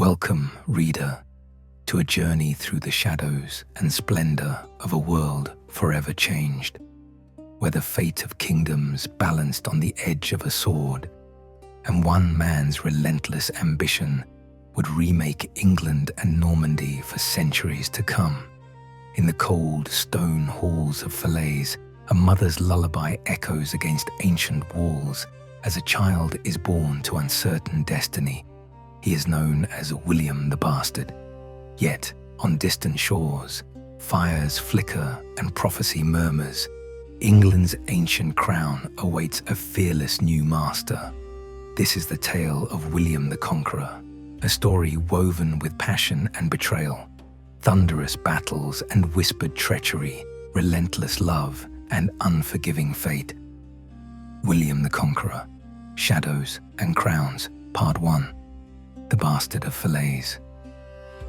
Welcome, reader, to a journey through the shadows and splendor of a world forever changed, where the fate of kingdoms balanced on the edge of a sword, and one man's relentless ambition would remake England and Normandy for centuries to come. In the cold stone halls of Falaise, a mother's lullaby echoes against ancient walls as a child is born to uncertain destiny. He is known as William the Bastard. Yet, on distant shores, fires flicker and prophecy murmurs. England's ancient crown awaits a fearless new master. This is the tale of William the Conqueror, a story woven with passion and betrayal, thunderous battles and whispered treachery, relentless love and unforgiving fate. William the Conqueror, Shadows and Crowns, Part 1. The Bastard of Falaise.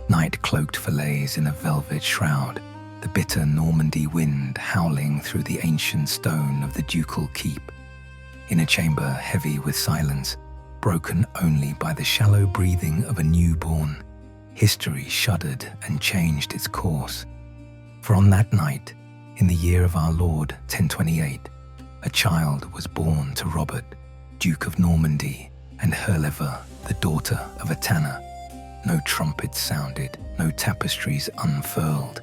Night cloaked Falaise in a velvet shroud, the bitter Normandy wind howling through the ancient stone of the ducal keep. In a chamber heavy with silence, broken only by the shallow breathing of a newborn, history shuddered and changed its course. For on that night, in the year of our Lord 1028, a child was born to Robert, Duke of Normandy, and Herlever, the daughter of a tanner. No trumpets sounded, no tapestries unfurled.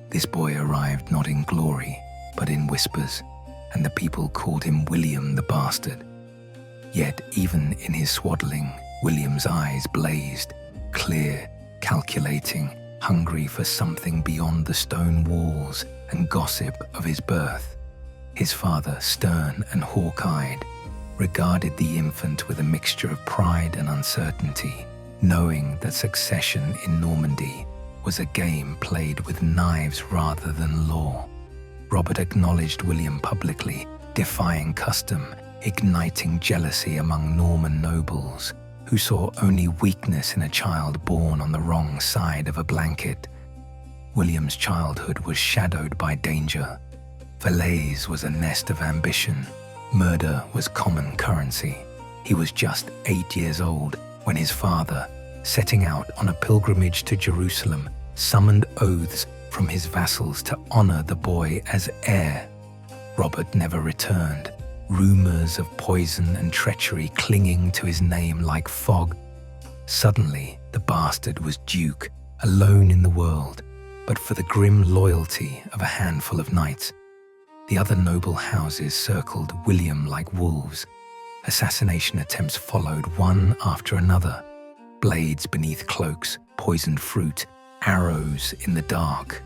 This boy arrived not in glory, but in whispers, and the people called him William the Bastard. Yet even in his swaddling, William's eyes blazed, clear, calculating, hungry for something beyond the stone walls and gossip of his birth. His father, stern and hawk-eyed, regarded the infant with a mixture of pride and uncertainty, knowing that succession in Normandy was a game played with knives rather than law. Robert acknowledged William publicly, defying custom, igniting jealousy among Norman nobles, who saw only weakness in a child born on the wrong side of a blanket. William's childhood was shadowed by danger. Falaise was a nest of ambition. Murder was common currency. He was just 8 years old when his father, setting out on a pilgrimage to Jerusalem, summoned oaths from his vassals to honor the boy as heir. Robert never returned, rumors of poison and treachery clinging to his name like fog. Suddenly, the bastard was duke, alone in the world, but for the grim loyalty of a handful of knights. The other noble houses circled William like wolves. Assassination attempts followed one after another. Blades beneath cloaks, poisoned fruit, arrows in the dark.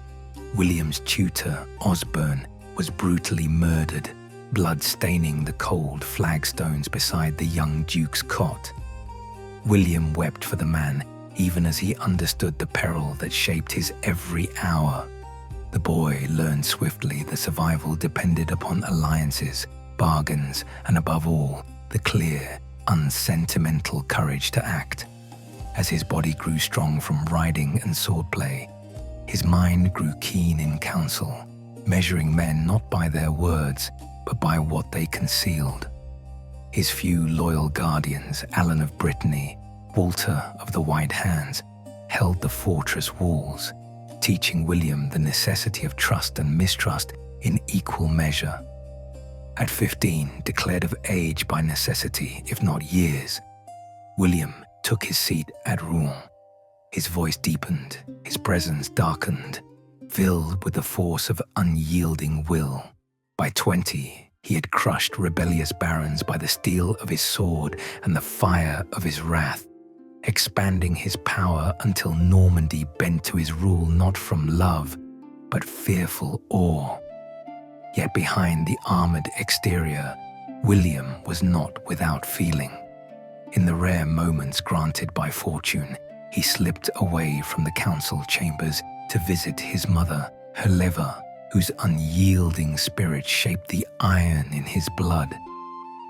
William's tutor, Osborne, was brutally murdered, blood staining the cold flagstones beside the young duke's cot. William wept for the man, even as he understood the peril that shaped his every hour. The boy learned swiftly that survival depended upon alliances, bargains, and above all, the clear, unsentimental courage to act. As his body grew strong from riding and swordplay, his mind grew keen in counsel, measuring men not by their words, but by what they concealed. His few loyal guardians, Alan of Brittany, Walter of the White Hands, held the fortress walls, teaching William the necessity of trust and mistrust in equal measure. At 15, declared of age by necessity, if not years, William took his seat at Rouen. His voice deepened, his presence darkened, filled with the force of unyielding will. By 20, he had crushed rebellious barons by the steel of his sword and the fire of his wrath, expanding his power until Normandy bent to his rule not from love, but fearful awe. Yet behind the armored exterior, William was not without feeling. In the rare moments granted by fortune, he slipped away from the council chambers to visit his mother, Herlever, whose unyielding spirit shaped the iron in his blood.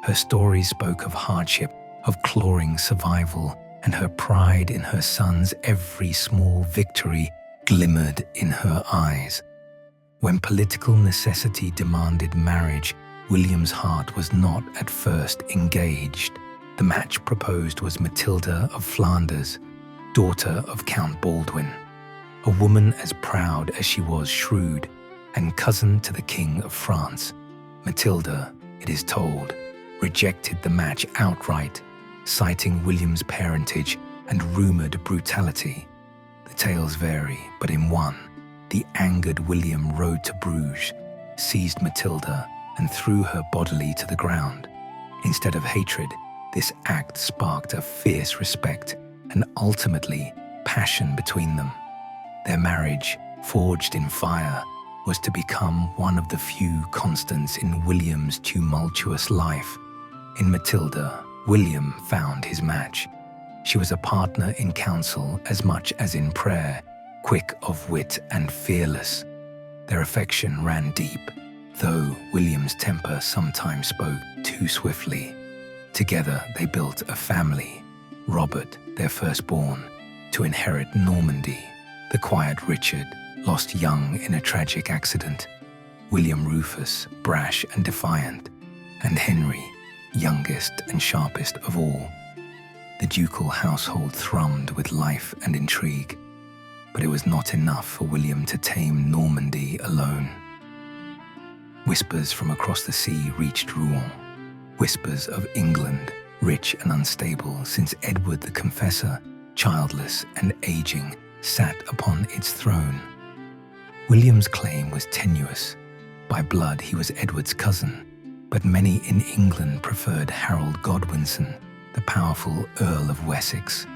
Her story spoke of hardship, of clawing survival, and her pride in her son's every small victory glimmered in her eyes. When political necessity demanded marriage, William's heart was not at first engaged. The match proposed was Matilda of Flanders, daughter of Count Baldwin, a woman as proud as she was shrewd, and cousin to the King of France. Matilda, it is told, rejected the match outright, citing William's parentage and rumoured brutality. The tales vary, but in one, the angered William rode to Bruges, seized Matilda, and threw her bodily to the ground. Instead of hatred, this act sparked a fierce respect and ultimately passion between them. Their marriage, forged in fire, was to become one of the few constants in William's tumultuous life. In Matilda, William found his match. She was a partner in counsel as much as in prayer, quick of wit and fearless. Their affection ran deep, though William's temper sometimes spoke too swiftly. Together they built a family, Robert, their firstborn, to inherit Normandy. The quiet Richard, lost young in a tragic accident, William Rufus, brash and defiant, and Henry, youngest and sharpest of all. The ducal household thrummed with life and intrigue, but it was not enough for William to tame Normandy alone. Whispers from across the sea reached Rouen, whispers of England, rich and unstable since Edward the Confessor, childless and aging, sat upon its throne. William's claim was tenuous. By blood he was Edward's cousin, but many in England preferred Harold Godwinson, the powerful Earl of Wessex.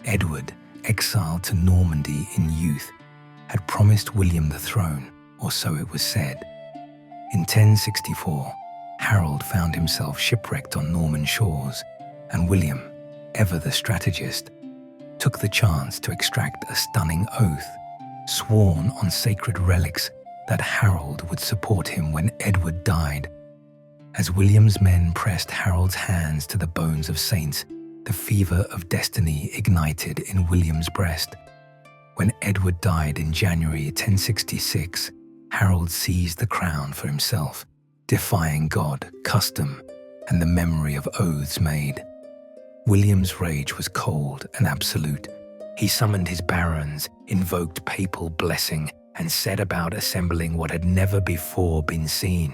Edward, exiled to Normandy in youth, had promised William the throne, or so it was said. In 1064, Harold found himself shipwrecked on Norman shores, and William, ever the strategist, took the chance to extract a stunning oath, sworn on sacred relics, that Harold would support him when Edward died. As William's men pressed Harold's hands to the bones of saints, the fever of destiny ignited in William's breast. When Edward died in January 1066, Harold seized the crown for himself, defying God, custom, and the memory of oaths made. William's rage was cold and absolute. He summoned his barons, invoked papal blessing, and set about assembling what had never before been seen: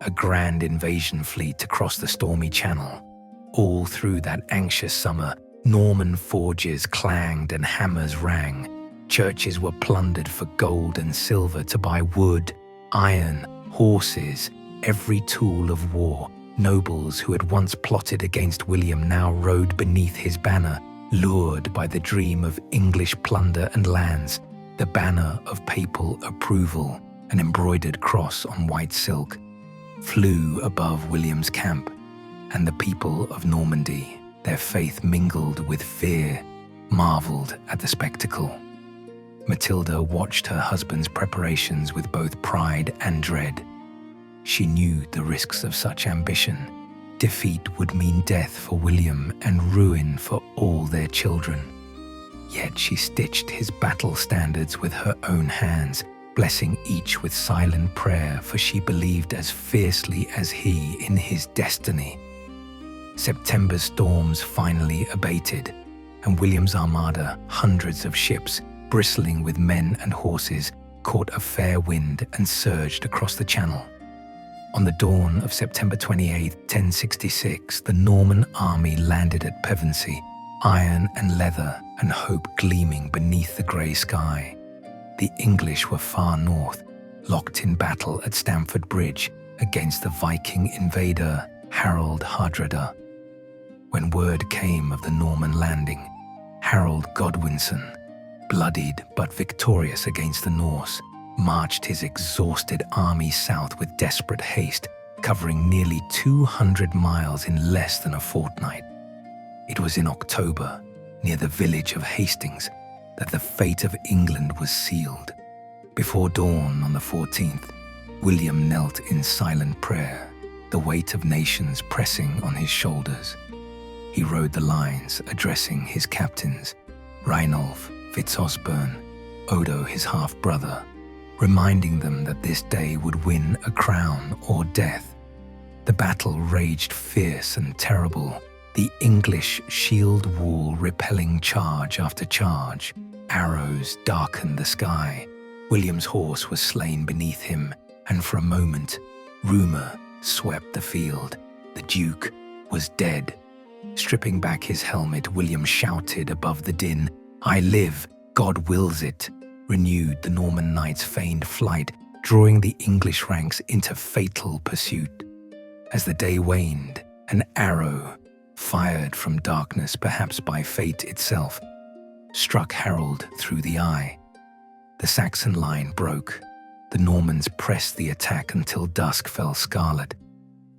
a grand invasion fleet to cross the stormy channel. All through that anxious summer, Norman forges clanged and hammers rang. Churches were plundered for gold and silver to buy wood, iron, horses, every tool of war. Nobles who had once plotted against William now rode beneath his banner, lured by the dream of English plunder and lands, the banner of papal approval, an embroidered cross on white silk, flew above William's camp, and the people of Normandy, their faith mingled with fear, marveled at the spectacle. Matilda watched her husband's preparations with both pride and dread. She knew the risks of such ambition. Defeat would mean death for William and ruin for all their children. Yet she stitched his battle standards with her own hands, blessing each with silent prayer, for she believed as fiercely as he in his destiny. September's storms finally abated, and William's armada, hundreds of ships, bristling with men and horses, caught a fair wind and surged across the channel. On the dawn of September 28, 1066, the Norman army landed at Pevensey, iron and leather and hope gleaming beneath the grey sky. The English were far north, locked in battle at Stamford Bridge against the Viking invader Harold Hardrada. When word came of the Norman landing, Harold Godwinson, bloodied but victorious against the Norse, marched his exhausted army south with desperate haste, covering nearly 200 miles in less than a fortnight. It was in October, near the village of Hastings, that the fate of England was sealed. Before dawn on the 14th, William knelt in silent prayer, the weight of nations pressing on his shoulders. He rode the lines, addressing his captains, Reinulf, Fitzosbern, Odo his half-brother, reminding them that this day would win a crown or death. The battle raged fierce and terrible, The English shield wall repelling charge after charge. Arrows darkened the sky. William's horse was slain beneath him, and for a moment, rumour swept the field. The Duke was dead. Stripping back his helmet, William shouted above the din, "I live, God wills it," renewed the Norman knight's feigned flight, drawing the English ranks into fatal pursuit. As the day waned, an arrow, fired from darkness, perhaps by fate itself, struck Harold through the eye. The Saxon line broke. The Normans pressed the attack until dusk fell scarlet,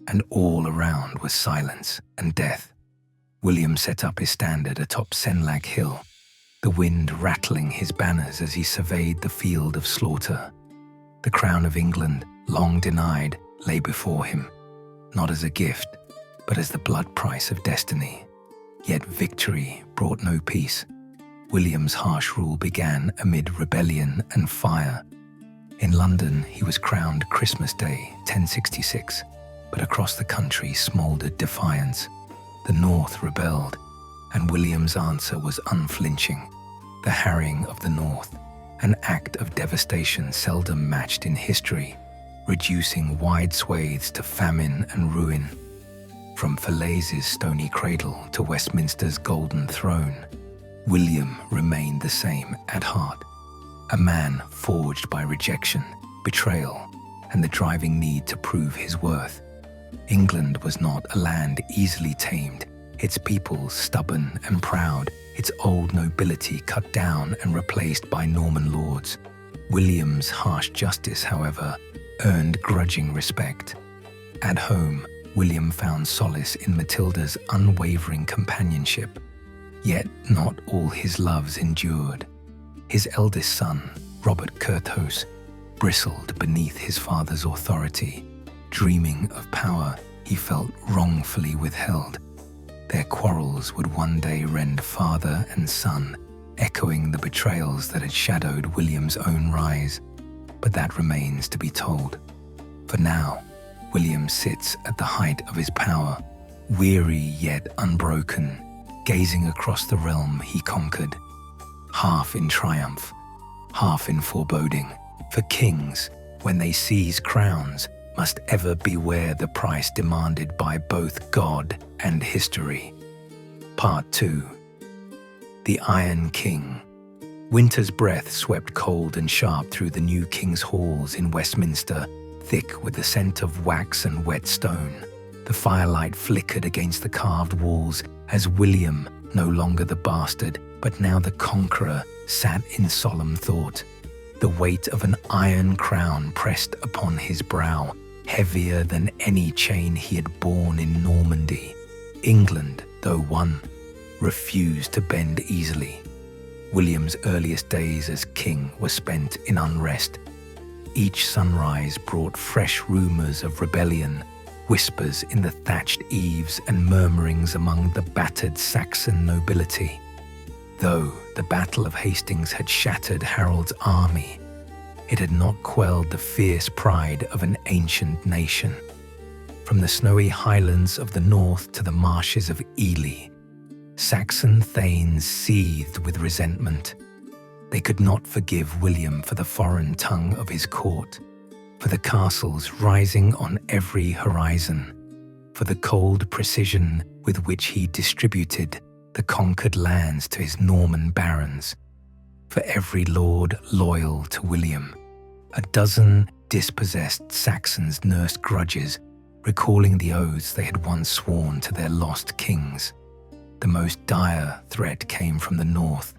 and all around was silence and death. William set up his standard atop Senlac Hill, the wind rattling his banners as he surveyed the field of slaughter. The crown of England, long denied, lay before him, not as a gift, but as the blood price of destiny. Yet victory brought no peace. William's harsh rule began amid rebellion and fire. In London, he was crowned Christmas Day, 1066, but across the country smouldered defiance. The North rebelled, and William's answer was unflinching. The harrying of the North, an act of devastation seldom matched in history, reducing wide swathes to famine and ruin. From Falais's stony cradle to Westminster's golden throne, William remained the same at heart, a man forged by rejection, betrayal, and the driving need to prove his worth. England was not a land easily tamed, its people stubborn and proud, its old nobility cut down and replaced by Norman lords. William's harsh justice, however, earned grudging respect. At home, William found solace in Matilda's unwavering companionship. Yet not all his loves endured. His eldest son, Robert Curthose, bristled beneath his father's authority. Dreaming of power he felt wrongfully withheld. Their quarrels would one day rend father and son, echoing the betrayals that had shadowed William's own rise. But that remains to be told. For now, William sits at the height of his power, weary yet unbroken, gazing across the realm he conquered, half in triumph, half in foreboding. For kings, when they seize crowns, must ever beware the price demanded by both God and history. Part 2. The Iron King. Winter's breath swept cold and sharp through the new king's halls in Westminster, thick with the scent of wax and wet stone. The firelight flickered against the carved walls as William, no longer the bastard, but now the conqueror, sat in solemn thought. The weight of an iron crown pressed upon his brow, heavier than any chain he had borne in Normandy. England, though won, refused to bend easily. William's earliest days as king were spent in unrest. Each sunrise brought fresh rumours of rebellion, whispers in the thatched eaves and murmurings among the battered Saxon nobility. Though the Battle of Hastings had shattered Harold's army, it had not quelled the fierce pride of an ancient nation. From the snowy highlands of the north to the marshes of Ely, Saxon thanes seethed with resentment. They could not forgive William for the foreign tongue of his court, for the castles rising on every horizon, for the cold precision with which he distributed the conquered lands to his Norman barons, for every lord loyal to William. A dozen dispossessed Saxons nursed grudges, recalling the oaths they had once sworn to their lost kings. The most dire threat came from the north,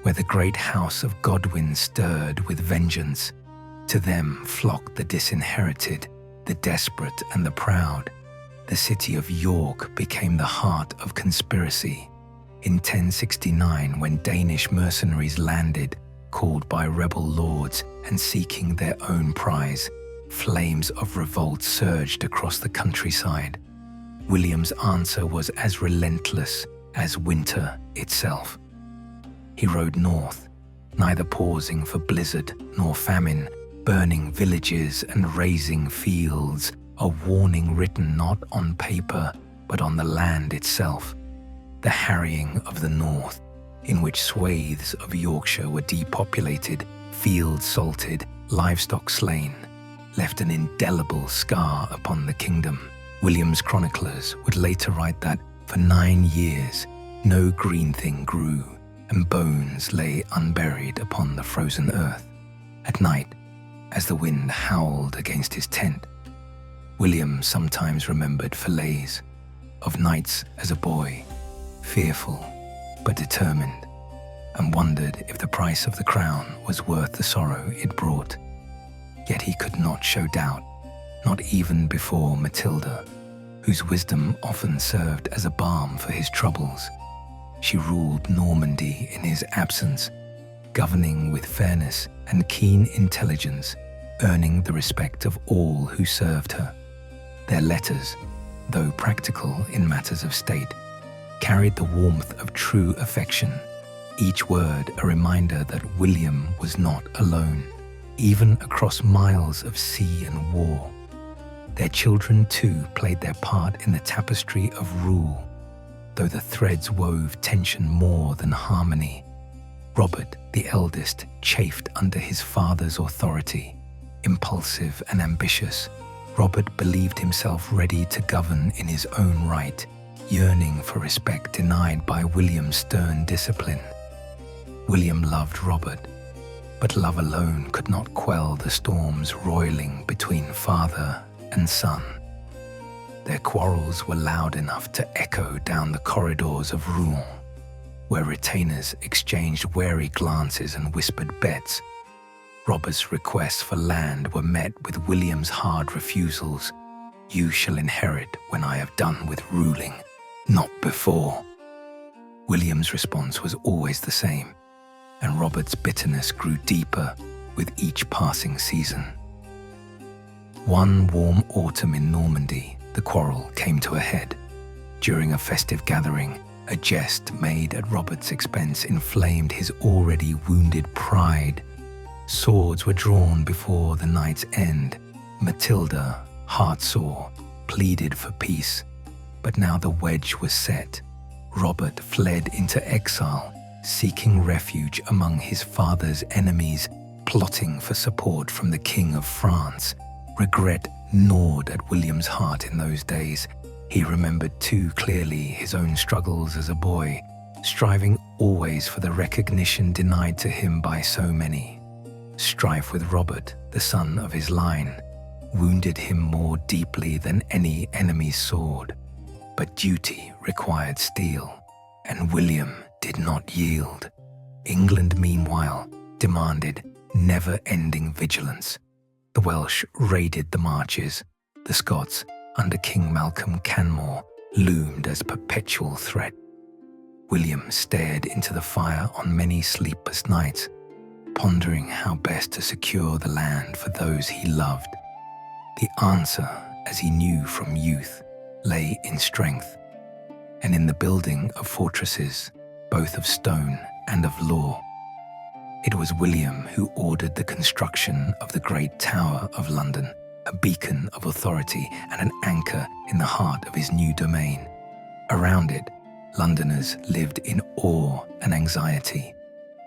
where the great house of Godwin stirred with vengeance. To them flocked the disinherited, the desperate and the proud. The city of York became the heart of conspiracy. In 1069, when Danish mercenaries landed, called by rebel lords and seeking their own prize, flames of revolt surged across the countryside. William's answer was as relentless as winter itself. He rode north, neither pausing for blizzard nor famine, burning villages and razing fields, a warning written not on paper but on the land itself. the harrying of the north, in which swathes of Yorkshire were depopulated, fields salted, livestock slain, left an indelible scar upon the kingdom. William's chroniclers would later write that for 9 years no green thing grew, and bones lay unburied upon the frozen earth. At night, as the wind howled against his tent, William sometimes remembered fillets of nights as a boy, fearful but determined, and wondered if the price of the crown was worth the sorrow it brought. Yet he could not show doubt, not even before Matilda, whose wisdom often served as a balm for his troubles. She ruled Normandy in his absence, governing with fairness and keen intelligence, earning the respect of all who served her. Their letters, though practical in matters of state, carried the warmth of true affection, each word a reminder that William was not alone, even across miles of sea and war. Their children too played their part in the tapestry of rule, though the threads wove tension more than harmony. Robert, the eldest, chafed under his father's authority. Impulsive and ambitious, Robert believed himself ready to govern in his own right, yearning for respect denied by William's stern discipline. William loved Robert, but love alone could not quell the storms roiling between father and son. Their quarrels were loud enough to echo down the corridors of Rouen, where retainers exchanged wary glances and whispered bets. Robert's requests for land were met with William's hard refusals. "You shall inherit when I have done with ruling, not before." William's response was always the same, and Robert's bitterness grew deeper with each passing season. One warm autumn in Normandy, the quarrel came to a head. During a festive gathering, a jest made at Robert's expense inflamed his already wounded pride. Swords were drawn before the night's end. Matilda, heartsore, pleaded for peace, but now the wedge was set. Robert fled into exile, seeking refuge among his father's enemies, plotting for support from the King of France. Regret gnawed at William's heart in those days. He remembered too clearly his own struggles as a boy, striving always for the recognition denied to him by so many. Strife with Robert, the son of his line, wounded him more deeply than any enemy's sword. But duty required steel, and William did not yield. England, meanwhile, demanded never-ending vigilance. The Welsh raided the marches. The Scots, under King Malcolm Canmore, loomed as perpetual threat. William stared into the fire on many sleepless nights, pondering how best to secure the land for those he loved. The answer, as he knew from youth, lay in strength, and in the building of fortresses, both of stone and of law. It was William who ordered the construction of the Great Tower of London, a beacon of authority and an anchor in the heart of his new domain. Around it, Londoners lived in awe and anxiety.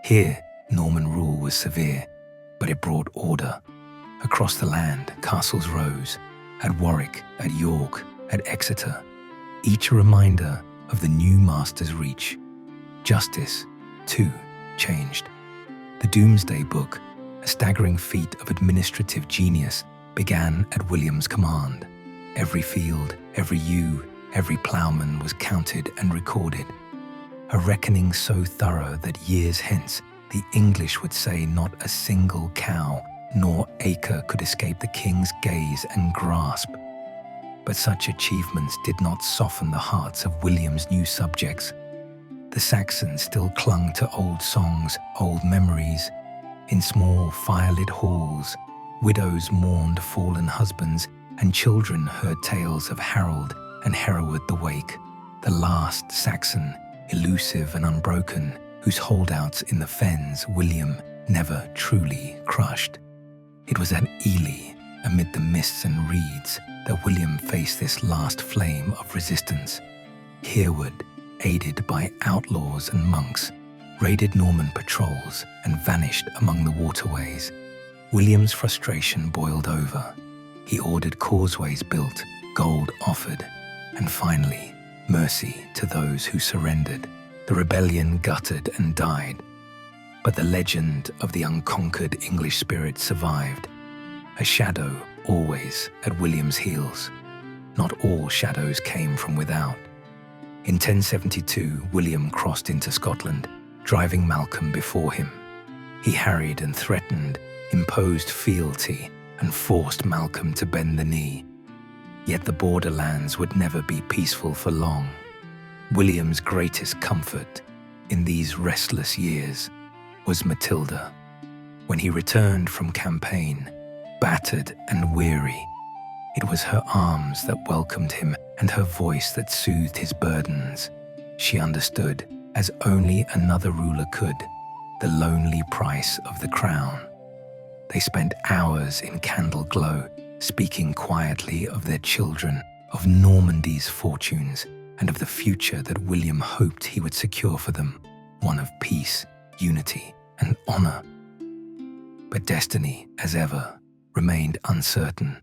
Here, Norman rule was severe, but it brought order. Across the land, castles rose, at Warwick, at York, at Exeter, each a reminder of the new master's reach. Justice, too, changed. The Doomsday Book, a staggering feat of administrative genius, began at William's command. Every field, every ewe, every ploughman was counted and recorded. A reckoning so thorough that years hence the English would say not a single cow nor acre could escape the king's gaze and grasp. But such achievements did not soften the hearts of William's new subjects. The Saxons still clung to old songs, old memories. In small firelit halls, widows mourned fallen husbands, and children heard tales of Harold and Hereward the Wake, the last Saxon, elusive and unbroken, whose holdouts in the fens William never truly crushed. It was at Ely, amid the mists and reeds, that William faced this last flame of resistance. Hereward, aided by outlaws and monks, raided Norman patrols and vanished among the waterways. William's frustration boiled over. He ordered causeways built, gold offered, and finally, mercy to those who surrendered. The rebellion gutted and died. But the legend of the unconquered English spirit survived, a shadow always at William's heels. Not all shadows came from without. In 1072, William crossed into Scotland, driving Malcolm before him. He harried and threatened, imposed fealty, and forced Malcolm to bend the knee. Yet the borderlands would never be peaceful for long. William's greatest comfort in these restless years was Matilda. When he returned from campaign, battered and weary, it was her arms that welcomed him and her voice that soothed his burdens. She understood, as only another ruler could, the lonely price of the crown. They spent hours in candle glow, speaking quietly of their children, of Normandy's fortunes, and of the future that William hoped he would secure for them, one of peace, unity, and honor. But destiny, as ever, remained uncertain.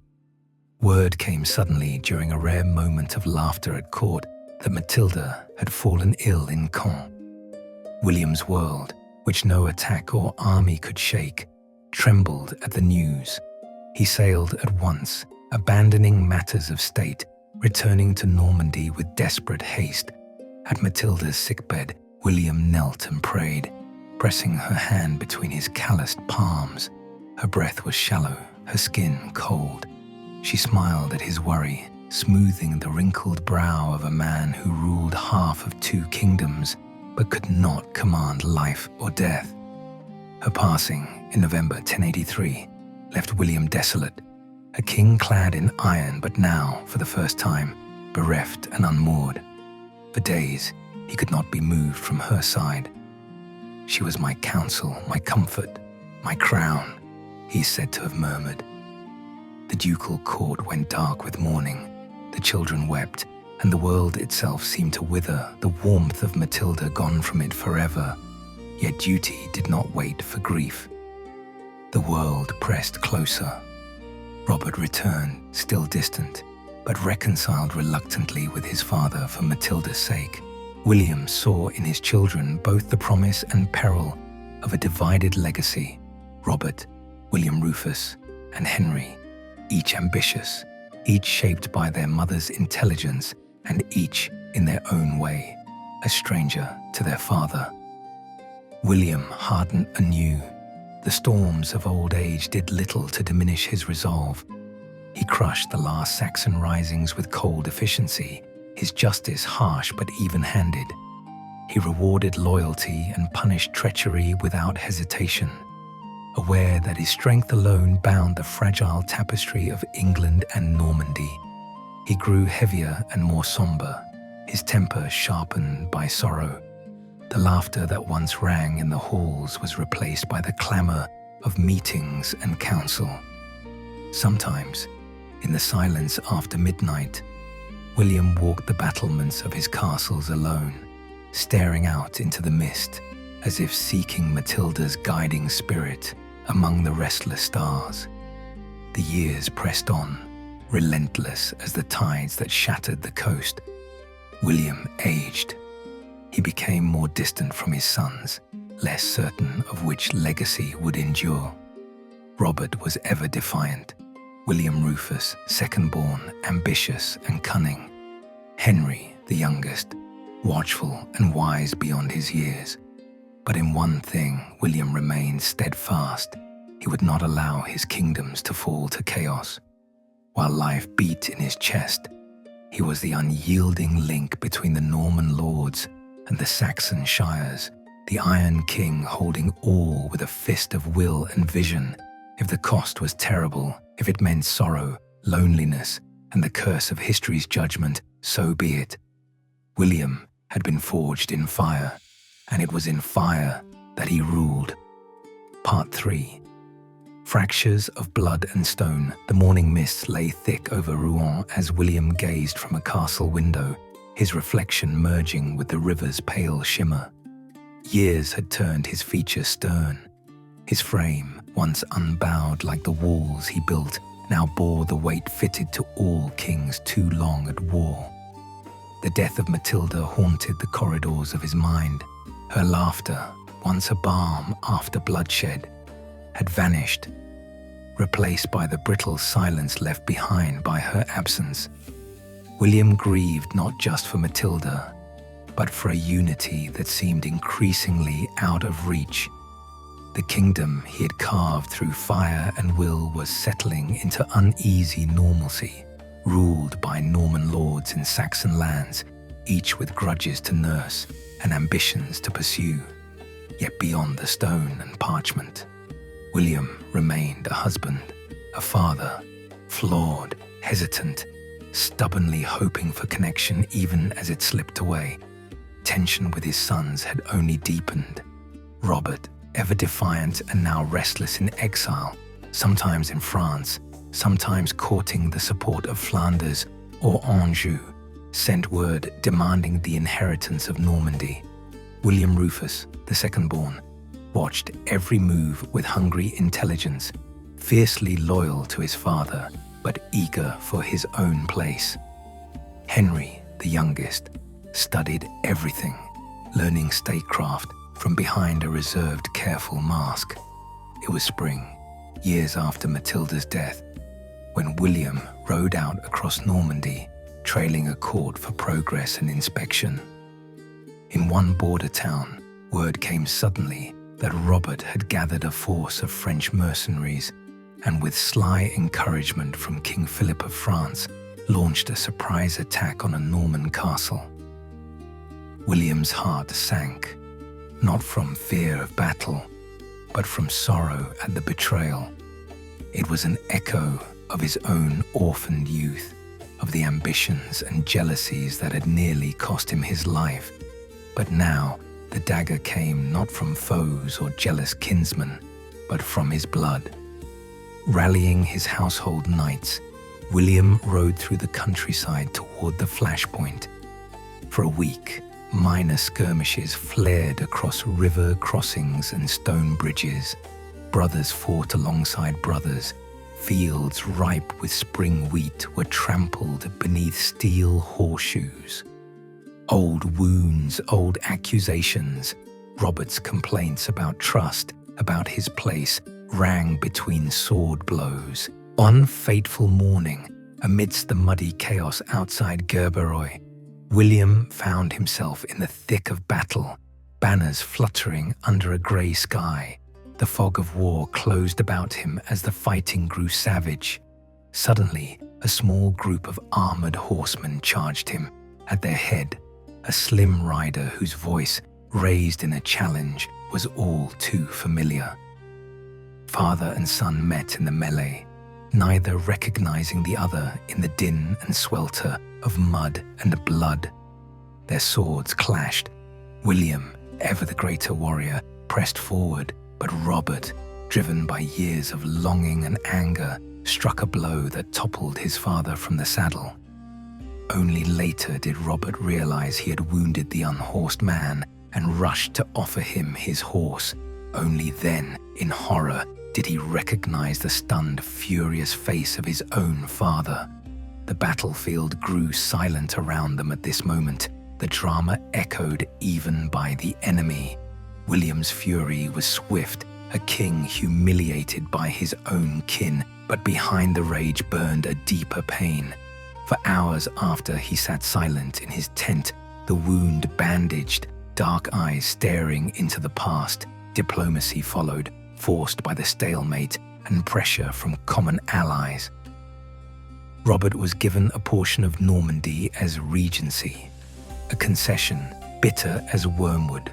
Word came suddenly during a rare moment of laughter at court that Matilda had fallen ill in Caen. William's world, which no attack or army could shake, trembled at the news. He sailed at once, abandoning matters of state, returning to Normandy with desperate haste. At Matilda's sickbed, William knelt and prayed, pressing her hand between his calloused palms. Her breath was shallow, her skin cold. She smiled at his worry, smoothing the wrinkled brow of a man who ruled half of 2 kingdoms, but could not command life or death. Her passing in November 1083 left William desolate, a king clad in iron, but now, for the first time, bereft and unmoored. For days, he could not be moved from her side. "She was my counsel, my comfort, my crown," he is said to have murmured. The ducal court went dark with mourning. The children wept, and the world itself seemed to wither, the warmth of Matilda gone from it forever. Yet duty did not wait for grief. The world pressed closer. Robert returned, still distant, but reconciled reluctantly with his father for Matilda's sake. William saw in his children both the promise and peril of a divided legacy. Robert, William Rufus, and Henry, each ambitious, each shaped by their mother's intelligence, and each, in their own way, a stranger to their father. William hardened anew. The storms of old age did little to diminish his resolve. He crushed the last Saxon risings with cold efficiency, his justice harsh but even-handed. He rewarded loyalty and punished treachery without hesitation, aware that his strength alone bound the fragile tapestry of England and Normandy. He grew heavier and more somber, his temper sharpened by sorrow. The laughter that once rang in the halls was replaced by the clamor of meetings and council. Sometimes, in the silence after midnight, William walked the battlements of his castles alone, staring out into the mist, as if seeking Matilda's guiding spirit among the restless stars. The years pressed on, relentless as the tides that shattered the coast. William aged. He became more distant from his sons, less certain of which legacy would endure. Robert was ever defiant. William Rufus, second-born, ambitious and cunning. Henry, the youngest, watchful and wise beyond his years. But in one thing, William remained steadfast. He would not allow his kingdoms to fall to chaos. While life beat in his chest, he was the unyielding link between the Norman lords and the Saxon shires, the Iron King holding all with a fist of will and vision. If the cost was terrible, if it meant sorrow, loneliness, and the curse of history's judgment, so be it. William had been forged in fire, and it was in fire that he ruled. Part 3. Fractures of blood and stone. The morning mist lay thick over Rouen as William gazed from a castle window, his reflection merging with the river's pale shimmer. Years had turned his features stern. His frame, once unbowed like the walls he built, now bore the weight fitted to all kings too long at war. The death of Matilda haunted the corridors of his mind. Her laughter, once a balm after bloodshed, had vanished, replaced by the brittle silence left behind by her absence. William grieved not just for Matilda, but for a unity that seemed increasingly out of reach. The kingdom he had carved through fire and will was settling into uneasy normalcy, ruled by Norman lords in Saxon lands, each with grudges to nurse and ambitions to pursue. Yet beyond the stone and parchment, William remained a husband, a father, flawed, hesitant, stubbornly hoping for connection even as it slipped away. Tension with his sons had only deepened. Robert, ever defiant and now restless in exile, sometimes in France, sometimes courting the support of Flanders or Anjou, sent word demanding the inheritance of Normandy. William Rufus, the second-born, watched every move with hungry intelligence, fiercely loyal to his father, but eager for his own place. Henry, the youngest, studied everything, learning statecraft from behind a reserved, careful mask. It was spring, years after Matilda's death, when William rode out across Normandy, trailing a court for progress and inspection. In one border town, word came suddenly that Robert had gathered a force of French mercenaries and, with sly encouragement from King Philip of France, launched a surprise attack on a Norman castle. William's heart sank, not from fear of battle, but from sorrow at the betrayal. It was an echo of his own orphaned youth, of the ambitions and jealousies that had nearly cost him his life. But now, the dagger came not from foes or jealous kinsmen, but from his blood. Rallying his household knights, William rode through the countryside toward the flashpoint. For a week, minor skirmishes flared across river crossings and stone bridges. Brothers fought alongside brothers. Fields ripe with spring wheat were trampled beneath steel horseshoes. Old wounds, old accusations, Robert's complaints about trust, about his place, rang between sword blows. One fateful morning, amidst the muddy chaos outside Gerberoy, William found himself in the thick of battle, banners fluttering under a grey sky. The fog of war closed about him as the fighting grew savage. Suddenly, a small group of armored horsemen charged him. At their head, a slim rider whose voice, raised in a challenge, was all too familiar. Father and son met in the melee, neither recognizing the other in the din and swelter of mud and blood. Their swords clashed. William, ever the greater warrior, pressed forward, but Robert, driven by years of longing and anger, struck a blow that toppled his father from the saddle. Only later did Robert realize he had wounded the unhorsed man and rushed to offer him his horse. Only then, in horror, did he recognize the stunned, furious face of his own father. The battlefield grew silent around them at this moment, the drama echoed even by the enemy. William's fury was swift, a king humiliated by his own kin, but behind the rage burned a deeper pain. For hours after he sat silent in his tent, the wound bandaged, dark eyes staring into the past, diplomacy followed, forced by the stalemate and pressure from common allies. Robert was given a portion of Normandy as regency, a concession bitter as wormwood,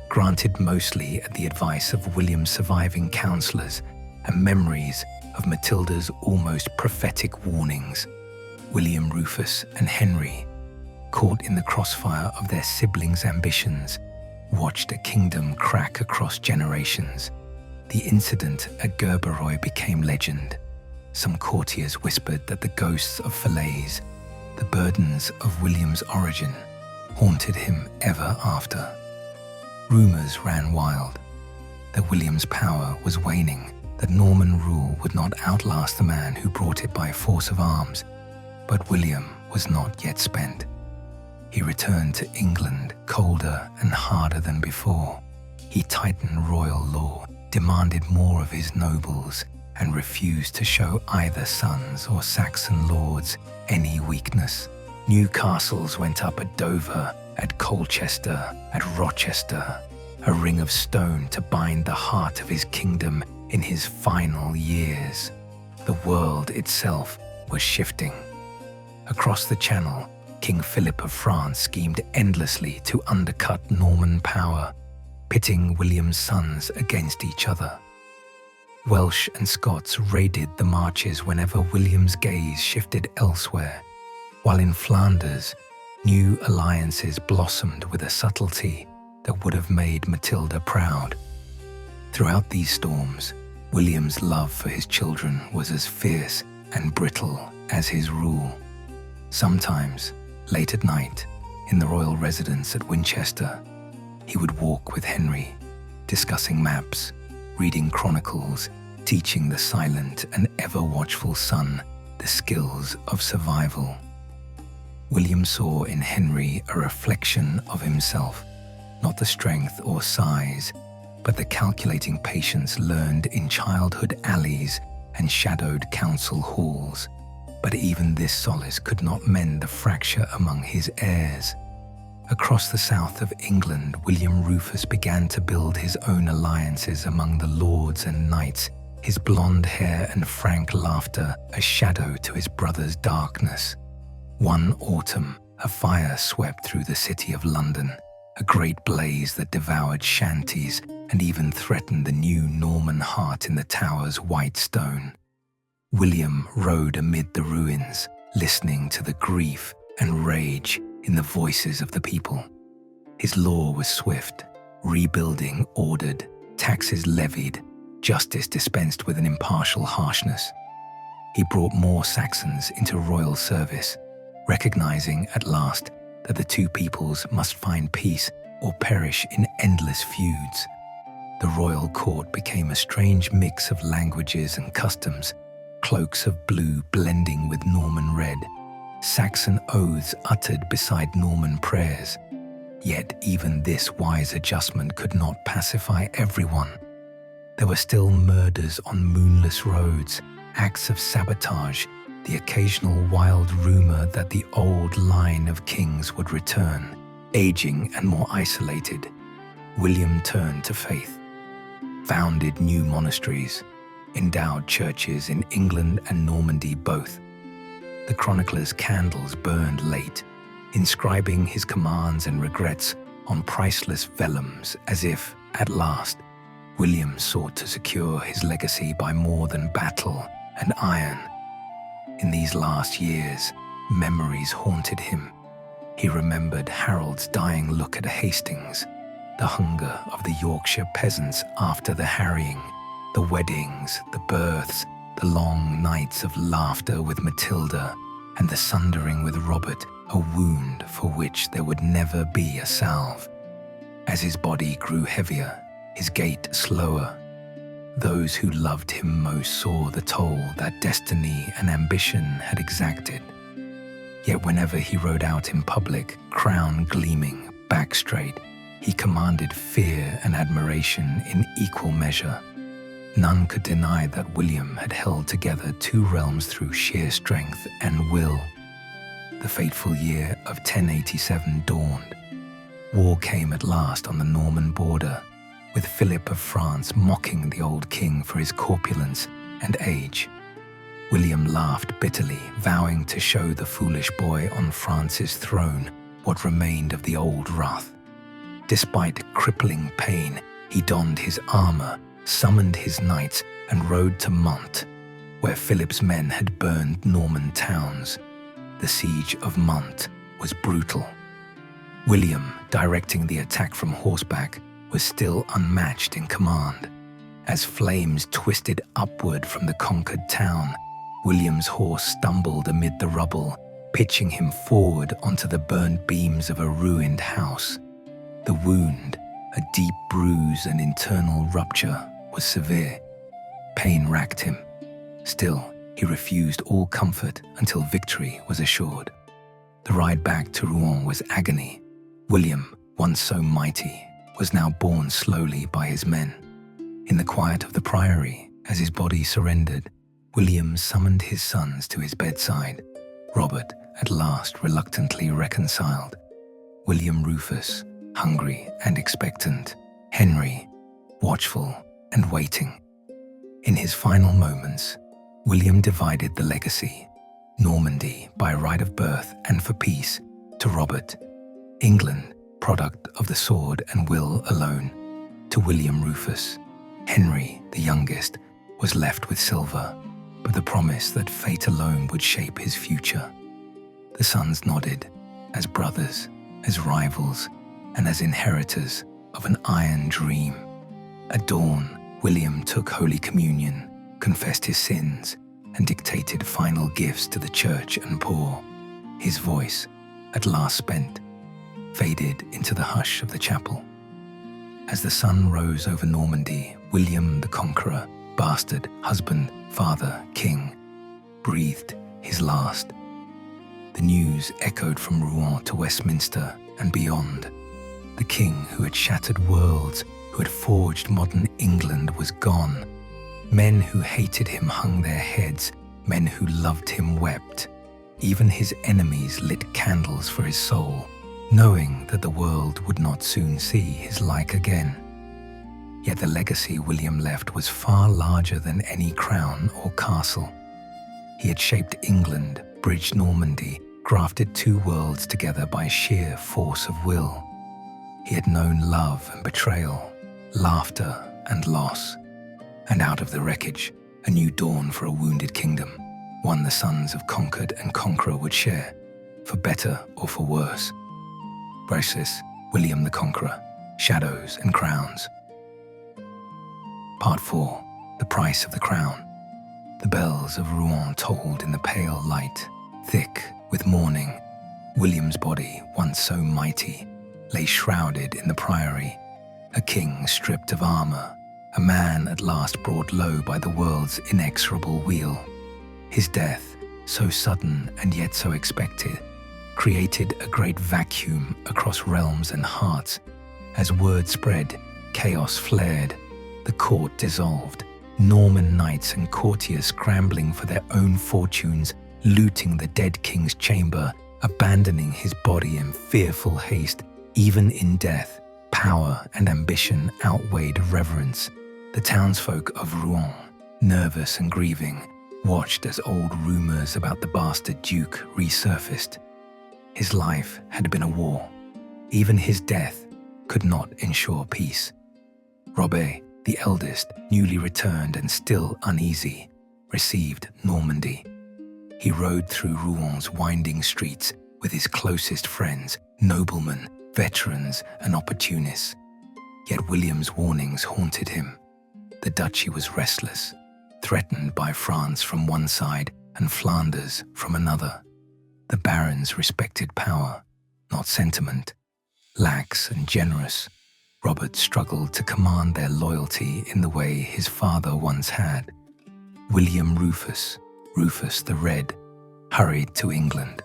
granted mostly at the advice of William's surviving counsellors and memories of Matilda's almost prophetic warnings. William Rufus and Henry, caught in the crossfire of their siblings' ambitions, watched a kingdom crack across generations. The incident at Gerberoy became legend. Some courtiers whispered that the ghosts of Falaise, The burdens of William's origin haunted him ever after. Rumours ran wild that William's power was waning, that Norman rule would not outlast the man who brought it by force of arms. But William was not yet spent. He returned to England colder and harder than before. He tightened royal law, demanded more of his nobles, and refused to show either sons or Saxon lords any weakness. New castles went up at Dover, at Colchester, at Rochester, a ring of stone to bind the heart of his kingdom in his final years. The world itself was shifting. Across the Channel, King Philip of France schemed endlessly to undercut Norman power, pitting William's sons against each other. Welsh and Scots raided the marches whenever William's gaze shifted elsewhere, while in Flanders, new alliances blossomed with a subtlety that would have made Matilda proud. Throughout these storms, William's love for his children was as fierce and brittle as his rule. Sometimes, late at night, in the royal residence at Winchester, he would walk with Henry, discussing maps, reading chronicles, teaching the silent and ever-watchful son the skills of survival. William saw in Henry a reflection of himself, not the strength or size, but the calculating patience learned in childhood alleys and shadowed council halls. But even this solace could not mend the fracture among his heirs. Across the south of England, William Rufus began to build his own alliances among the lords and knights, his blonde hair and frank laughter a shadow to his brother's darkness. One autumn, a fire swept through the city of London, a great blaze that devoured shanties and even threatened the new Norman heart in the tower's white stone. William rode amid the ruins, listening to the grief and rage in the voices of the people. His law was swift, rebuilding ordered, taxes levied, justice dispensed with an impartial harshness. He brought more Saxons into royal service, recognizing at last that the two peoples must find peace or perish in endless feuds. The royal court became a strange mix of languages and customs, cloaks of blue blending with Norman red, Saxon oaths uttered beside Norman prayers. Yet even this wise adjustment could not pacify everyone. There were still murders on moonless roads, acts of sabotage, the occasional wild rumor that the old line of kings would return. Aging and more isolated, William turned to faith, founded new monasteries, endowed churches in England and Normandy both. The chronicler's candles burned late, inscribing his commands and regrets on priceless vellums as if, at last, William sought to secure his legacy by more than battle and iron. In these last years, memories haunted him. He remembered Harold's dying look at Hastings, the hunger of the Yorkshire peasants after the harrying, the weddings, the births, the long nights of laughter with Matilda, and the sundering with Robert, a wound for which there would never be a salve. As his body grew heavier, his gait slower, those who loved him most saw the toll that destiny and ambition had exacted. Yet whenever he rode out in public, crown gleaming, back straight, he commanded fear and admiration in equal measure. None could deny that William had held together two realms through sheer strength and will. The fateful year of 1087 dawned. War came at last on the Norman border, with Philip of France mocking the old king for his corpulence and age. William laughed bitterly, vowing to show the foolish boy on France's throne what remained of the old wrath. Despite crippling pain, he donned his armor, summoned his knights, and rode to Mantes, where Philip's men had burned Norman towns. The siege of Mantes was brutal. William, directing the attack from horseback, was still unmatched in command. As flames twisted upward from the conquered town, William's horse stumbled amid the rubble, pitching him forward onto the burnt beams of a ruined house. The wound, a deep bruise and internal rupture, was severe. Pain racked him. Still, he refused all comfort until victory was assured. The ride back to Rouen was agony. William, once so mighty, was now borne slowly by his men. In the quiet of the priory, as his body surrendered, William summoned his sons to his bedside. Robert, at last reluctantly reconciled. William Rufus, hungry and expectant. Henry, watchful and waiting. In his final moments, William divided the legacy, Normandy by right of birth and for peace, to Robert, England, product of the sword and will alone, to William Rufus. Henry, the youngest, was left with silver, but the promise that fate alone would shape his future. The sons nodded, as brothers, as rivals, and as inheritors of an iron dream. At dawn, William took Holy Communion, confessed his sins, and dictated final gifts to the church and poor. His voice, at last spent, faded into the hush of the chapel. As the sun rose over Normandy, William the Conqueror, bastard, husband, father, king, breathed his last. The news echoed from Rouen to Westminster and beyond. The king who had shattered worlds, who had forged modern England, was gone. Men who hated him hung their heads, men who loved him wept. Even his enemies lit candles for his soul, knowing that the world would not soon see his like again. Yet the legacy William left was far larger than any crown or castle. He had shaped England, bridged Normandy, grafted two worlds together by sheer force of will. He had known love and betrayal, laughter and loss. And out of the wreckage, a new dawn for a wounded kingdom, one the sons of conquered and conqueror would share, for better or for worse. Versus William the Conqueror, Shadows and Crowns. Part 4. The Price of the Crown. The bells of Rouen tolled in the pale light. Thick with mourning, William's body, once so mighty, lay shrouded in the priory, a king stripped of armor, a man at last brought low by the world's inexorable wheel. His death, so sudden and yet so expected, created a great vacuum across realms and hearts. As word spread, chaos flared, the court dissolved, Norman knights and courtiers scrambling for their own fortunes, looting the dead king's chamber, abandoning his body in fearful haste. Even in death, power and ambition outweighed reverence. The townsfolk of Rouen, nervous and grieving, watched as old rumors about the bastard duke resurfaced. His life had been a war. Even his death could not ensure peace. Robert, the eldest, newly returned and still uneasy, received Normandy. He rode through Rouen's winding streets with his closest friends, noblemen, veterans, and opportunists. Yet William's warnings haunted him. The duchy was restless, threatened by France from one side and Flanders from another. The barons respected power, not sentiment. Lax and generous, Robert struggled to command their loyalty in the way his father once had. William Rufus, Rufus the Red, hurried to England,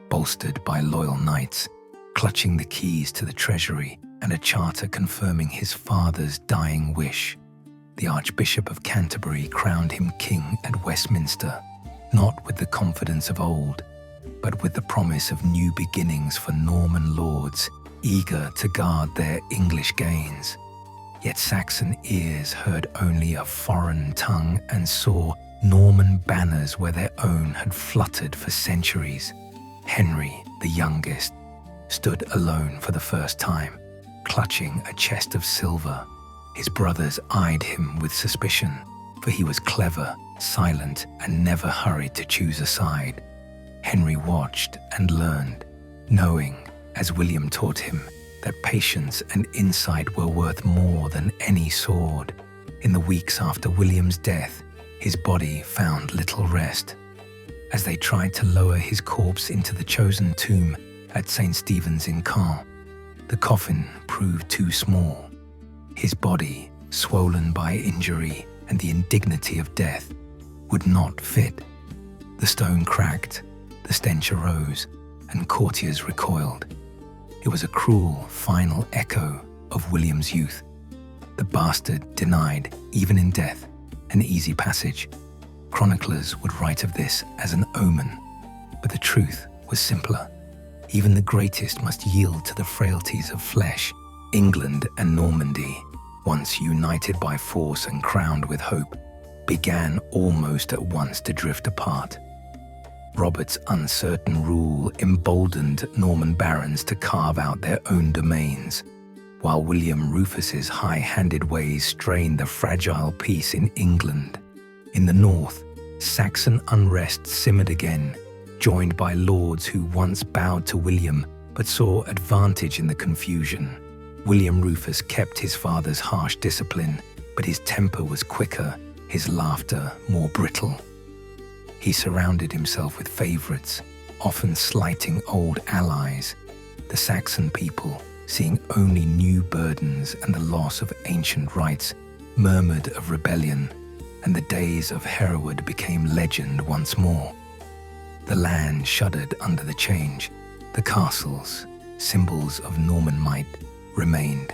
bolstered by loyal knights, clutching the keys to the treasury and a charter confirming his father's dying wish. The Archbishop of Canterbury crowned him king at Westminster, not with the confidence of old, but with the promise of new beginnings for Norman lords, eager to guard their English gains. Yet Saxon ears heard only a foreign tongue and saw Norman banners where their own had fluttered for centuries. Henry, the youngest, stood alone for the first time, clutching a chest of silver. His brothers eyed him with suspicion, for he was clever, silent, and never hurried to choose a side. Henry watched and learned, knowing, as William taught him, that patience and insight were worth more than any sword. In the weeks after William's death, his body found little rest. As they tried to lower his corpse into the chosen tomb at St. Stephen's in Caen, the coffin proved too small. His body, swollen by injury and the indignity of death, would not fit. The stone cracked, the stench arose, and courtiers recoiled. It was a cruel, final echo of William's youth. The bastard denied, even in death, an easy passage. Chroniclers would write of this as an omen, but the truth was simpler. Even the greatest must yield to the frailties of flesh. England and Normandy, once united by force and crowned with hope, began almost at once to drift apart. Robert's uncertain rule emboldened Norman barons to carve out their own domains, while William Rufus's high-handed ways strained the fragile peace in England. In the north, Saxon unrest simmered again, joined by lords who once bowed to William but saw advantage in the confusion. William Rufus kept his father's harsh discipline, but his temper was quicker, his laughter more brittle. He surrounded himself with favorites, often slighting old allies. The Saxon people, seeing only new burdens and the loss of ancient rights, murmured of rebellion, and the days of Hereward became legend once more. The land shuddered under the change. The castles, symbols of Norman might, remained,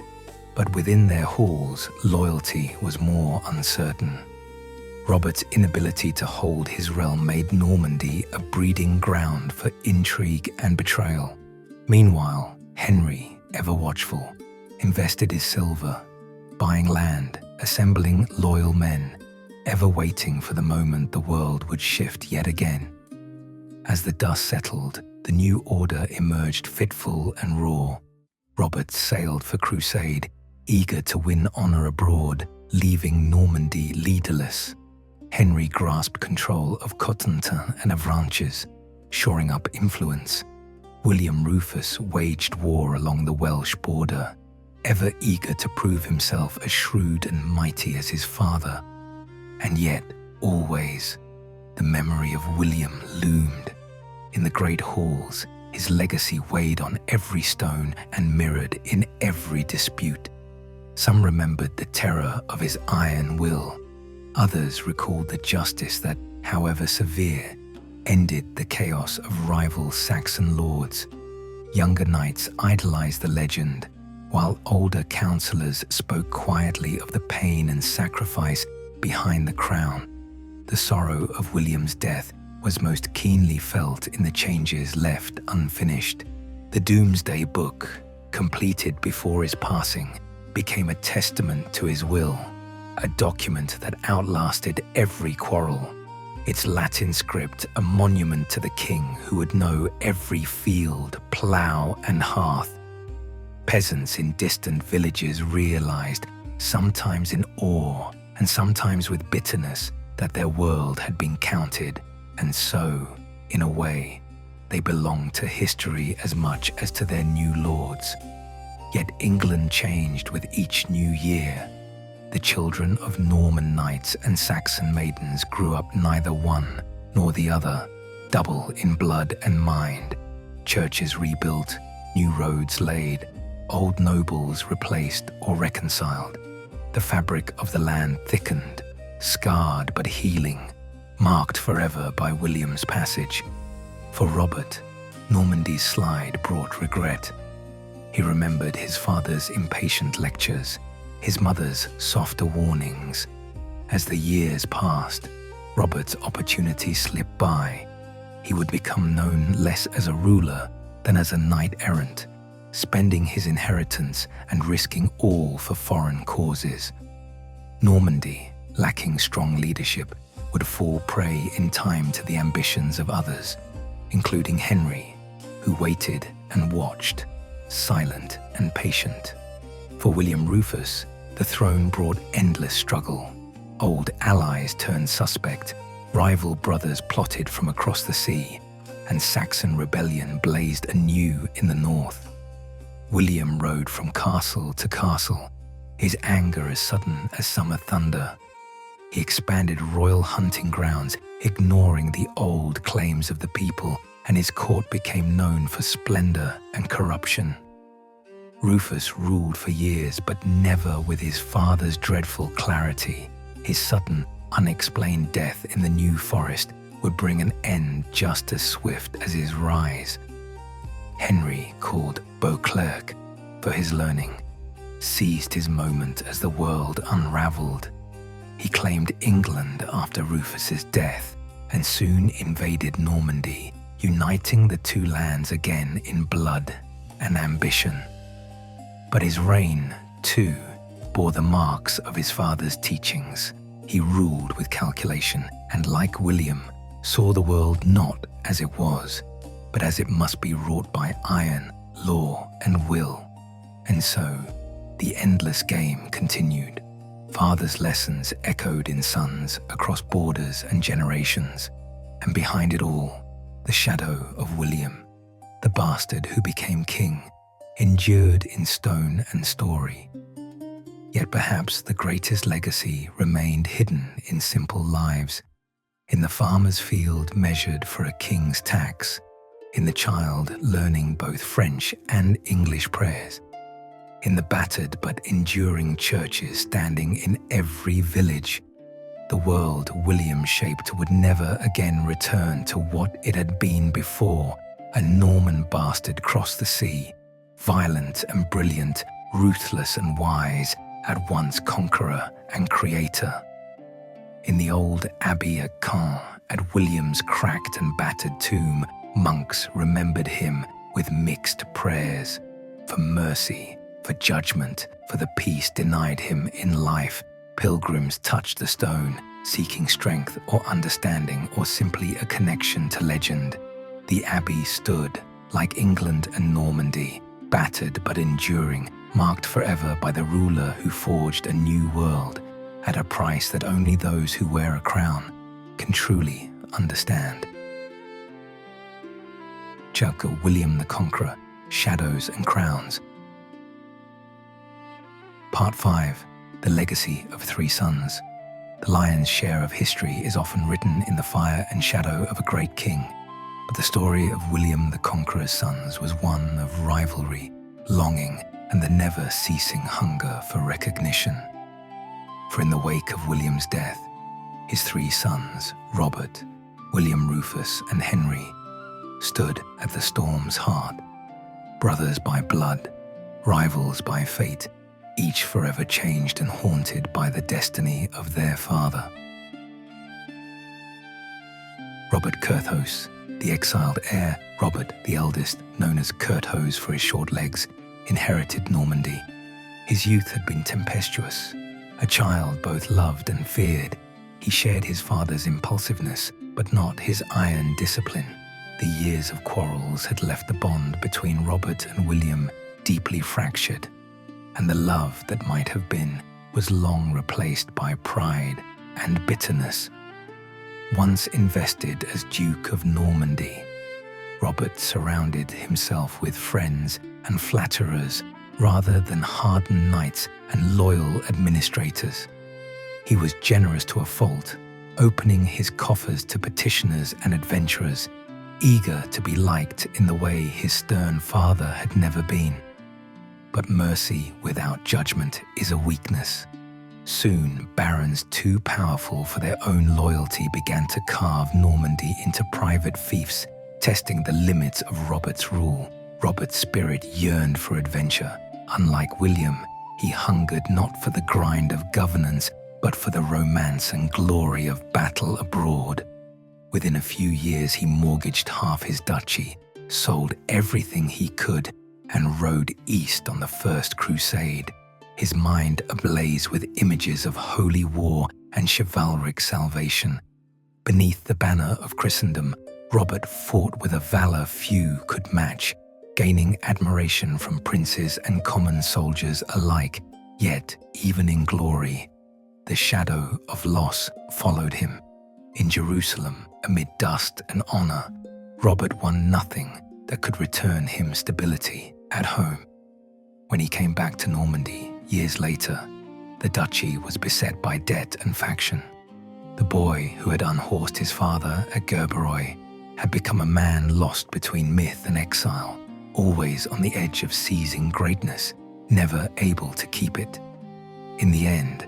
but within their halls loyalty was more uncertain. Robert's inability to hold his realm made Normandy a breeding ground for intrigue and betrayal. Meanwhile, Henry, ever watchful, invested his silver, buying land, assembling loyal men, ever waiting for the moment the world would shift yet again. As the dust settled, the new order emerged fitful and raw. Robert sailed for crusade, eager to win honor abroad, leaving Normandy leaderless. Henry grasped control of Cotentin and Avranches, shoring up influence. William Rufus waged war along the Welsh border, ever eager to prove himself as shrewd and mighty as his father. And yet, always, the memory of William loomed. In the great halls, his legacy weighed on every stone and mirrored in every dispute. Some remembered the terror of his iron will. Others recalled the justice that, however severe, ended the chaos of rival Saxon lords. Younger knights idolized the legend, while older counselors spoke quietly of the pain and sacrifice behind the crown. The sorrow of William's death was most keenly felt in the changes left unfinished. The Doomsday Book, completed before his passing, became a testament to his will, a document that outlasted every quarrel. Its Latin script a monument to the king who would know every field, plough, and hearth. Peasants in distant villages realized, sometimes in awe and sometimes with bitterness, that their world had been counted, and so, in a way, they belonged to history as much as to their new lords. Yet England changed with each new year. The children of Norman knights and Saxon maidens grew up neither one nor the other, double in blood and mind. Churches rebuilt, new roads laid, old nobles replaced or reconciled. The fabric of the land thickened, scarred but healing, marked forever by William's passage. For Robert, Normandy's slide brought regret. He remembered his father's impatient lectures, his mother's softer warnings. As the years passed, Robert's opportunity slipped by. He would become known less as a ruler than as a knight-errant, spending his inheritance and risking all for foreign causes. Normandy, lacking strong leadership, would fall prey in time to the ambitions of others, including Henry, who waited and watched, silent and patient. For William Rufus, the throne brought endless struggle. Old allies turned suspect, rival brothers plotted from across the sea, and Saxon rebellion blazed anew in the north. William rode from castle to castle, his anger as sudden as summer thunder. He expanded royal hunting grounds, ignoring the old claims of the people, and his court became known for splendor and corruption. Rufus ruled for years, but never with his father's dreadful clarity. His sudden, unexplained death in the New Forest would bring an end just as swift as his rise. Henry, called Beauclerc for his learning, seized his moment as the world unraveled. He claimed England after Rufus's death and soon invaded Normandy, uniting the two lands again in blood and ambition. But his reign, too, bore the marks of his father's teachings. He ruled with calculation and, like William, saw the world not as it was, but as it must be wrought by iron, law, and will. And so, the endless game continued. Father's lessons echoed in sons across borders and generations, and behind it all, the shadow of William, the bastard who became king, endured in stone and story. Yet perhaps the greatest legacy remained hidden in simple lives, in the farmer's field measured for a king's tax, in the child learning both French and English prayers, in the battered but enduring churches standing in every village. The world William shaped would never again return to what it had been before. A Norman bastard crossed the sea, violent and brilliant, ruthless and wise, at once conqueror and creator. In the old abbey at Caen, at William's cracked and battered tomb, monks remembered him with mixed prayers for mercy, for judgment, for the peace denied him in life. Pilgrims touched the stone, seeking strength or understanding or simply a connection to legend. The abbey stood, like England and Normandy, battered but enduring, marked forever by the ruler who forged a new world at a price that only those who wear a crown can truly understand. Chapter William the Conqueror, Shadows and Crowns. Part 5. The Legacy of Three Sons. The lion's share of history is often written in the fire and shadow of a great king, but the story of William the Conqueror's sons was one of rivalry, longing, and the never-ceasing hunger for recognition. For in the wake of William's death, his three sons, Robert, William Rufus, and Henry, stood at the storm's heart, brothers by blood, rivals by fate, each forever changed and haunted by the destiny of their father. Robert Curthose, the exiled heir, Robert the eldest, known as Curthose for his short legs, inherited Normandy. His youth had been tempestuous. A child both loved and feared, he shared his father's impulsiveness, but not his iron discipline. The years of quarrels had left the bond between Robert and William deeply fractured, and the love that might have been was long replaced by pride and bitterness. Once invested as Duke of Normandy, Robert surrounded himself with friends and flatterers rather than hardened knights and loyal administrators. He was generous to a fault, opening his coffers to petitioners and adventurers, eager to be liked in the way his stern father had never been. But mercy without judgment is a weakness. Soon, barons too powerful for their own loyalty began to carve Normandy into private fiefs, testing the limits of Robert's rule. Robert's spirit yearned for adventure. Unlike William, he hungered not for the grind of governance, but for the romance and glory of battle abroad. Within a few years, he mortgaged half his duchy, sold everything he could, and rode east on the First Crusade, his mind ablaze with images of holy war and chivalric salvation. Beneath the banner of Christendom, Robert fought with a valor few could match, gaining admiration from princes and common soldiers alike. Yet, even in glory, the shadow of loss followed him. In Jerusalem, amid dust and honor, Robert won nothing that could return him stability at home. When he came back to Normandy years later, the duchy was beset by debt and faction. The boy who had unhorsed his father at Gerberoi had become a man lost between myth and exile, always on the edge of seizing greatness, never able to keep it. In the end,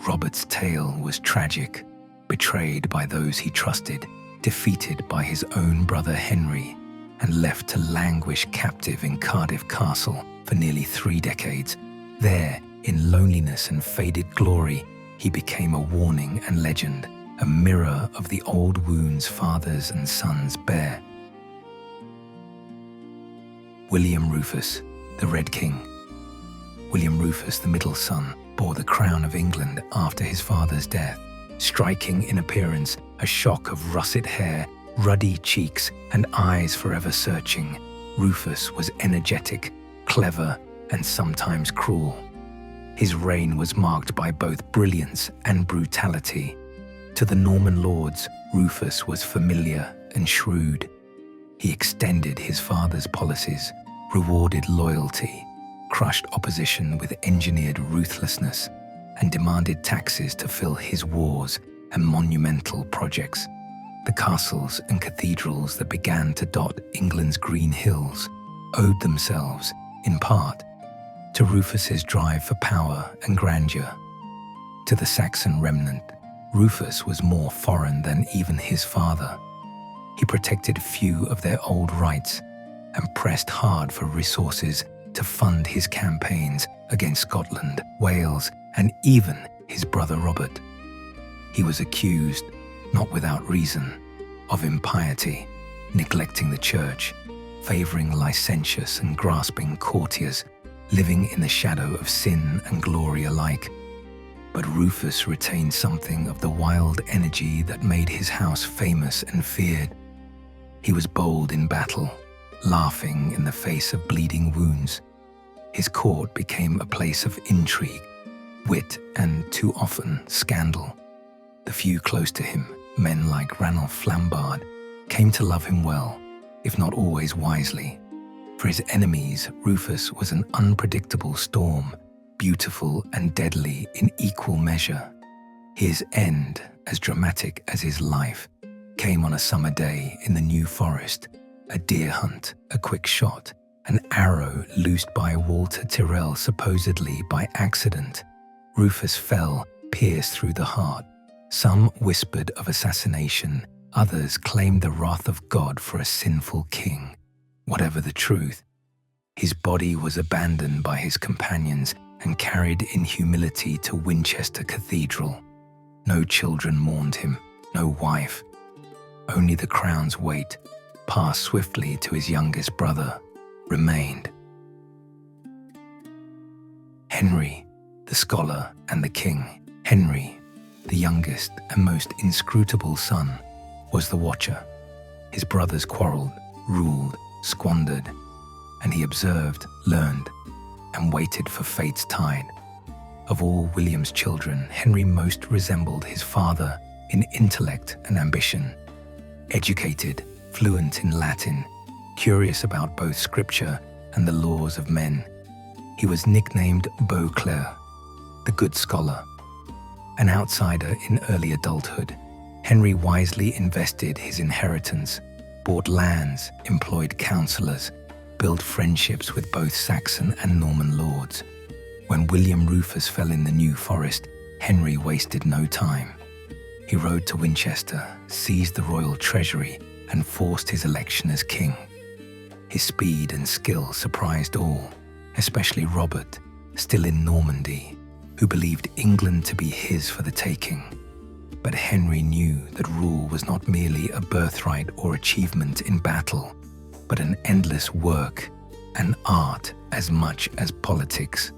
Robert's tale was tragic, betrayed by those he trusted, defeated by his own brother Henry, and left to languish captive in Cardiff Castle for nearly 3 decades. There, in loneliness and faded glory, he became a warning and legend, a mirror of the old wounds fathers and sons bear. William Rufus, the Red King. William Rufus, the middle son, bore the crown of England after his father's death. Striking in appearance, a shock of russet hair, ruddy cheeks, and eyes forever searching, Rufus was energetic, clever, and sometimes cruel. His reign was marked by both brilliance and brutality. To the Norman lords, Rufus was familiar and shrewd. He extended his father's policies, rewarded loyalty, crushed opposition with engineered ruthlessness, and demanded taxes to fill his wars and monumental projects. The castles and cathedrals that began to dot England's green hills owed themselves, in part, to Rufus's drive for power and grandeur. To the Saxon remnant, Rufus was more foreign than even his father. He protected few of their old rights and pressed hard for resources to fund his campaigns against Scotland, Wales, and even his brother Robert. He was accused, not without reason, of impiety, neglecting the church, favoring licentious and grasping courtiers, living in the shadow of sin and glory alike. But Rufus retained something of the wild energy that made his house famous and feared. He was bold in battle, laughing in the face of bleeding wounds. His court became a place of intrigue, wit, and too often scandal. The few close to him, men like Ranulph Flambard, came to love him well, if not always wisely. For his enemies, Rufus was an unpredictable storm, beautiful and deadly in equal measure. His end, as dramatic as his life, came on a summer day in the New Forest. A deer hunt, a quick shot, an arrow loosed by Walter Tyrrell supposedly by accident. Rufus fell, pierced through the heart. Some whispered of assassination, others claimed the wrath of God for a sinful king. Whatever the truth, his body was abandoned by his companions and carried in humility to Winchester Cathedral. No children mourned him, no wife. Only the crown's weight, passed swiftly to his youngest brother, remained. Henry, the scholar and the king. Henry, the youngest and most inscrutable son, was the watcher. His brothers quarreled, ruled, squandered, and he observed, learned, and waited for fate's tide. Of all William's children, Henry most resembled his father in intellect and ambition. Educated, fluent in Latin, curious about both scripture and the laws of men, he was nicknamed Beauclerc, the good scholar. An outsider in early adulthood, Henry wisely invested his inheritance, bought lands, employed counselors, built friendships with both Saxon and Norman lords. When William Rufus fell in the New Forest, Henry wasted no time. He rode to Winchester, seized the royal treasury, and forced his election as king. His speed and skill surprised all, especially Robert, still in Normandy, who believed England to be his for the taking. But Henry knew that rule was not merely a birthright or achievement in battle, but an endless work, an art as much as politics.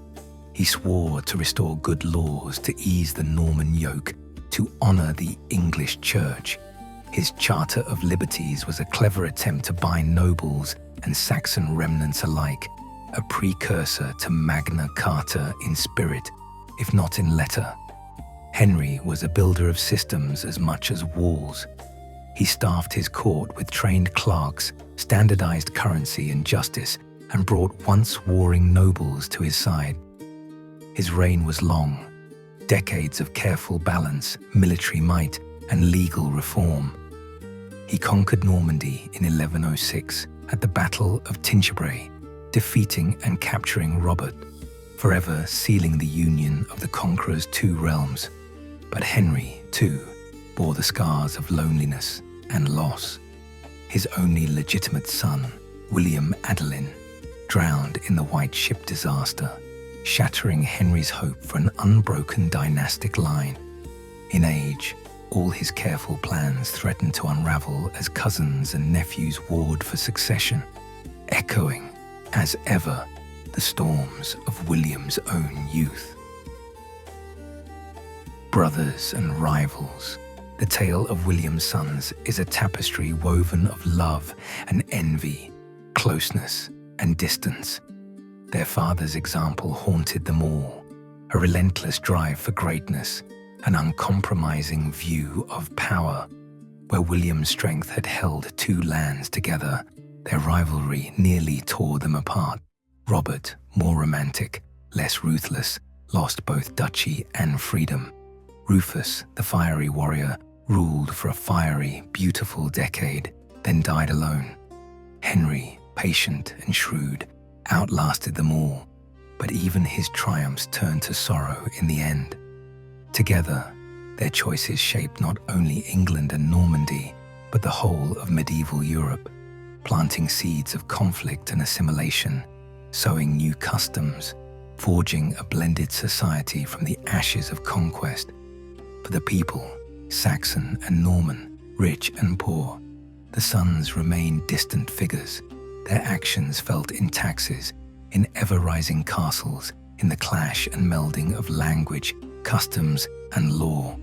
He swore to restore good laws, to ease the Norman yoke, to honor the English church. His Charter of Liberties was a clever attempt to bind nobles and Saxon remnants alike, a precursor to Magna Carta in spirit, if not in letter. Henry was a builder of systems as much as walls. He staffed his court with trained clerks, standardized currency and justice, and brought once warring nobles to his side. His reign was long, decades of careful balance, military might, and legal reform. He conquered Normandy in 1106 at the Battle of Tinchebray, defeating and capturing Robert, forever sealing the union of the conqueror's two realms. But Henry, too, bore the scars of loneliness and loss. His only legitimate son, William Adelin, drowned in the White Ship disaster, shattering Henry's hope for an unbroken dynastic line. In age, all his careful plans threatened to unravel as cousins and nephews warred for succession, echoing, as ever, the storms of William's own youth. Brothers and rivals, the tale of William's sons is a tapestry woven of love and envy, closeness and distance. Their father's example haunted them all, a relentless drive for greatness, an uncompromising view of power. Where William's strength had held two lands together, their rivalry nearly tore them apart. Robert, more romantic, less ruthless, lost both duchy and freedom. Rufus, the fiery warrior, ruled for a fiery, beautiful decade, then died alone. Henry, patient and shrewd, outlasted them all, but even his triumphs turned to sorrow in the end. Together, their choices shaped not only England and Normandy, but the whole of medieval Europe, planting seeds of conflict and assimilation, sowing new customs, forging a blended society from the ashes of conquest. For the people, Saxon and Norman, rich and poor, the sons remained distant figures, their actions felt in taxes, in ever-rising castles, in the clash and melding of language, customs, and law.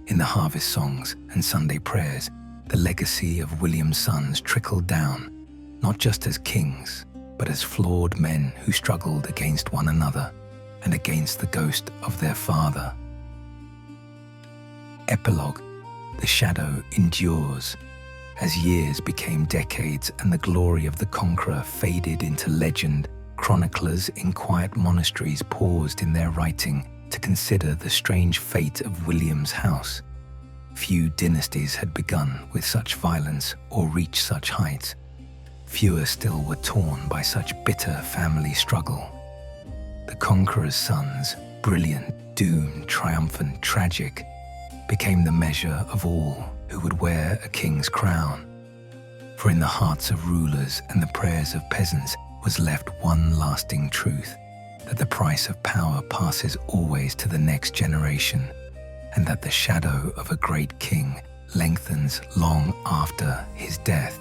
In the harvest songs and Sunday prayers, the legacy of William's sons trickled down, not just as kings, but as flawed men who struggled against one another and against the ghost of their father. Epilogue: the shadow endures. As years became decades and the glory of the conqueror faded into legend, chroniclers in quiet monasteries paused in their writing to consider the strange fate of William's house. Few dynasties had begun with such violence or reached such heights. Fewer still were torn by such bitter family struggle. The conqueror's sons, brilliant, doomed, triumphant, tragic, became the measure of all who would wear a king's crown. For in the hearts of rulers and the prayers of peasants was left one lasting truth, that the price of power passes always to the next generation, and that the shadow of a great king lengthens long after his death.